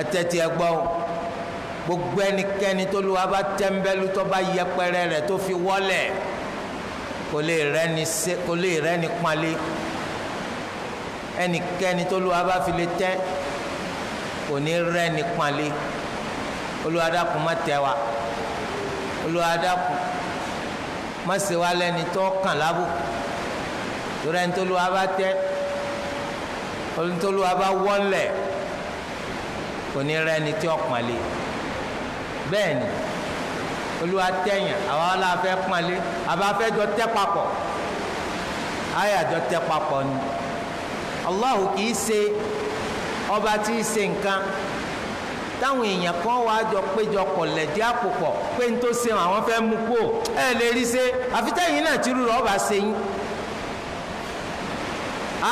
ẹtẹ́tí ẹ gbọ́ gbogbo ẹnikẹ́ni tó Olúwa bá tẹ́ńbẹ́lú tó bá yẹpẹrẹ rẹ̀ tó fi wọ́lẹ̀ kò lè rẹ́ni pọ́nlé ẹnikẹ́ni tó Olúwa bá fi lè tẹ́ kò ní rẹ́ni pọ́nlé. Olúwa dákun má tẹ́ wa, Olúwa dákun má ṣe wá lẹ́ni tó kàn lábùkù torí ẹni tó Olúwa bá tẹ́ ẹni tó Olúwa bá wọ́lẹ̀ kò ní rẹ́ni tí ó pọ́nlé. bẹ́ẹ̀ ni Olúwa tẹ̀yàn àwa la fẹ́ pọ́nlé àbá fẹ́ jọ tẹ́ papọ̀ àyà jọ tẹ́ papọ̀ ni. Allahu kìí ṣe ọba tí í ṣe nǹkan táwọn èèyàn kan wàá jọ péjọ kọ̀lẹ̀dí àpòpọ̀ pé n tó ṣe àwọn fẹ́ mú kó ẹ lè rí ṣe àfitẹ́yìn náà tí rúra ọba ṣe yín.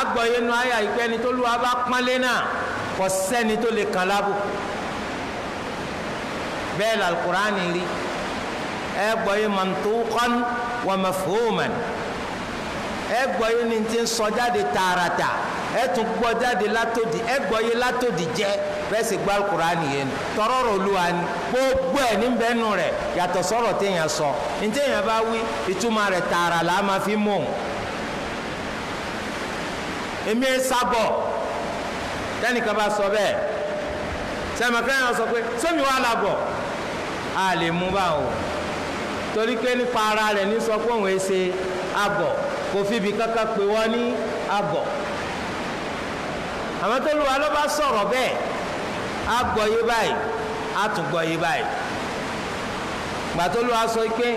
agbọ̀yẹnu àyà ìpẹ́ni tó Olúwa bá pọ́nlé náà kò sẹ́ni tó lè kàn lábùkù. bẹ́ẹ̀ la Al-Qur'ani rí ẹ gbọ́yé mantuqan wa mafhuman ẹ gbọ́yé ní ti ń sọ jáde tààràtà ẹ tún gbọ́ jáde látòdì ẹ gbọ́yé látòdì jẹ́ bẹ́ẹ̀ sì gbọ́ Al-Qur'ani yẹn tọrọrọ Olúwa ni gbogbo ẹ̀ níbẹ̀ nù rẹ̀ yàtọ̀ sọ̀rọ̀ téèyàn sọ ní téèyàn bá wí ìtumọ̀ rẹ̀ tààrà là á máa fi mú un. èmi ẹ sábọ̀ tẹ́nìkan bá sọ bẹ́ẹ̀ sẹ́mi kẹ́hìn sọ pé sẹ́mi wà lábọ̀ a lè mú bá o torí pé nípa ara rẹ̀ ní sọ pé òun ẹ ṣe abọ̀ kò fi ibi kankan pé wọ́n ní abọ̀ àmọ́ tó Olúwa ló bá sọ̀rọ̀ bẹ́ẹ̀ á gbọ́ yé báyìí á tún gbọ́ yé báyìí gbà tó Olúwa sọ pé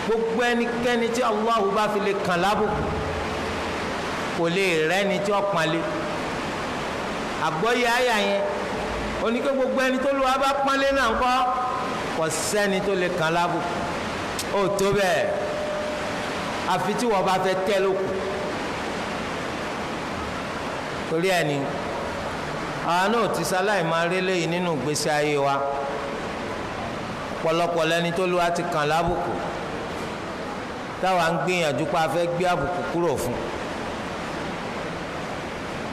gbogbo ẹnikẹ́ni tí Allahu bá fi lè kàn lábùkù kò lè rẹ́ni tí ó pọ́nlé àgbọ́yé àyà yẹn oníkẹ́ gbogbo ẹni tó Olúwa bá pọ́nlé náà ńkọ́ kò sẹ́ni tó lè kàn lábùkù ó tó bẹ́ẹ̀ àfi tí wọ́n bá fẹ́ tẹ́ lókù torí ẹni àwọn náà ti sáláì máa rí léyìí nínú ìgbésí ayé wa pọ̀lọpọ̀ lẹni tó Olúwa ti kàn lábùkù táwa ń gbìyànjú pé a fẹ́ gbé àbùkù kúrò fún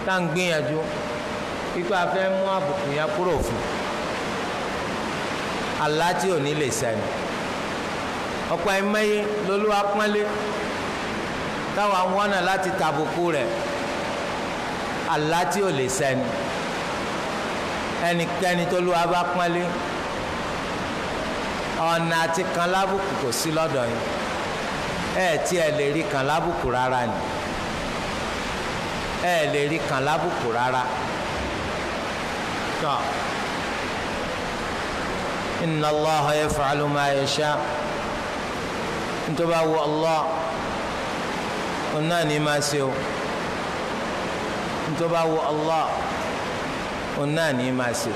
tá ń gbìyànjú pípé a fẹ́ mú àbùkù yẹn kúrò fún àlá tí ò ní lè sẹ́ni ọ̀pọ̀ ẹ̀mẹ́yẹ lÓlúwa pọ́nlé táwa ń wọ́nà láti tàbùkù rẹ̀ àlá tí ò lè sẹ́ni ẹnikẹ́ni tó Olúwa bá pọ́nlé ọ̀nà àti kan lábùkù kò sí lọ́dọ̀ yín tí ẹ lè rí kan lábùkù rárá ni lè rí kan lábùkù rárá tó inna Allaha yaf'alu ma yasha ntọ́ba wo Allah ọ̀nà ni máa ṣe o ntọ́ba wo Allah ọ̀nà ni máa ṣe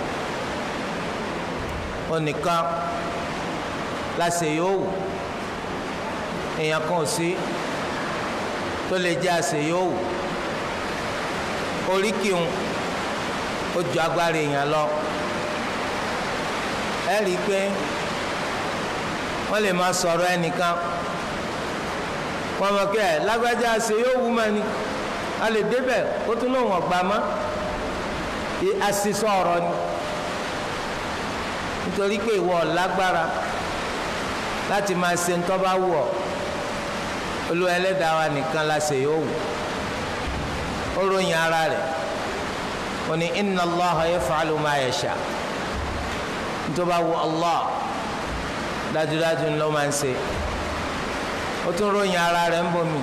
onìkan láṣẹ yóò wù èèyàn kan ò sí tó lè jẹ́ àṣẹ yóò wù oríkìun ó ju agbára èèyàn lọ ẹ rí i pé wọ́n lè máa sọ̀rọ̀ ẹnìkan wọ́n mọ̀ kí ẹ lágbájá àṣẹ yóò wù mọ́ ni a lè débẹ̀ ó tún lóun ọ̀gbà mọ́ àṣìṣọ ọ̀rọ̀ ni nítorí pé ìwọ lágbára láti máa ṣe ńtọ́ bá wù ọ́ Olúwa ẹlẹ́dàá wa nìkan láṣẹ yóò wù ó ròyìn ara rẹ̀ ó ní inna Allaha yaf'alu ma yasha ńtọ́ bá wù Allah dájúdájú ńlọ máa ń ṣe ó tún ròyìn ara rẹ̀ ń bomi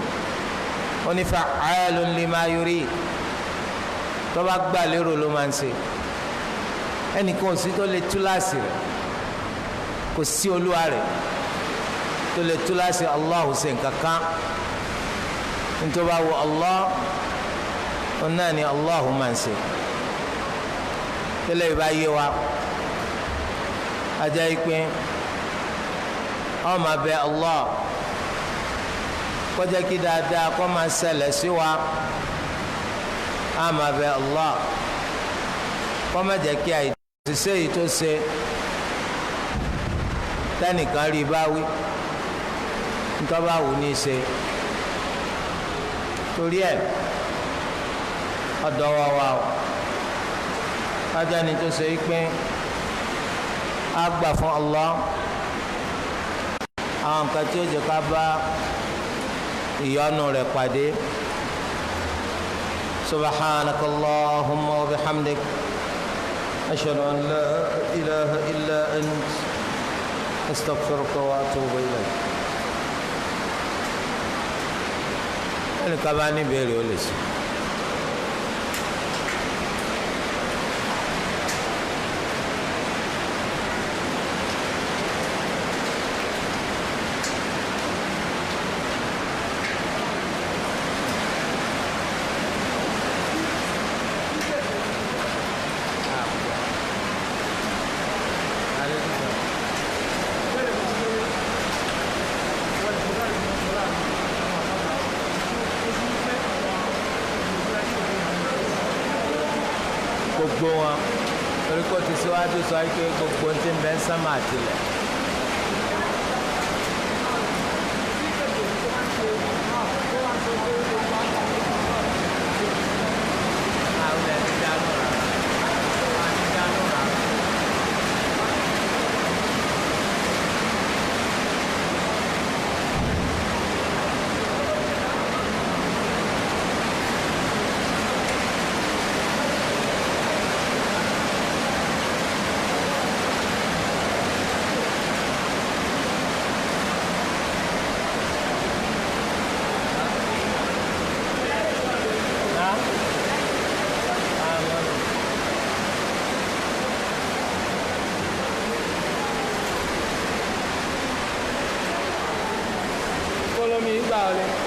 ó ní fa'alun lima yurid tó bá gbà lérò ló máa ń ṣe ẹnìkan ò sí tó lè túláàsì rẹ̀ kò sí Olúwa rẹ̀ tó lè túláàsì Allah ṣe nǹkan kan nítorí bá wọ Allah ọ̀nà ni Allah máa ń ṣe tẹ́lẹ̀ ìbá yé wa ajá yìí pé ọ máa bẹ Allah kọjá kí dáadáa kó máa ṣẹlẹ̀ sí wa á máa bẹ Allah kó má jẹ́ kí àìsísẹ́ yìí tó ṣe tẹ́nìkan rí bá wí nítorí bá wù ní í ṣe torí ẹ̀ ọ̀dọ̀ wa o kájà ni tó ṣe pé a gbà fún Allah àwọn nǹkan tí ó jẹ́ ká bá ìyọ́nú rẹ̀ pàdé. subhanakallahumma wa bihamdik ashhadu an la ilaha illa ant astaghfiruka wa atubu ilayk. ẹnì kan bá ní ìbéèrè ó lè sọ. gbogbo wọn torí kò ti síwájú sọ pé gbogbo ń ti ń bẹ ń sánmà àtìlẹ̀. Follow me, darling.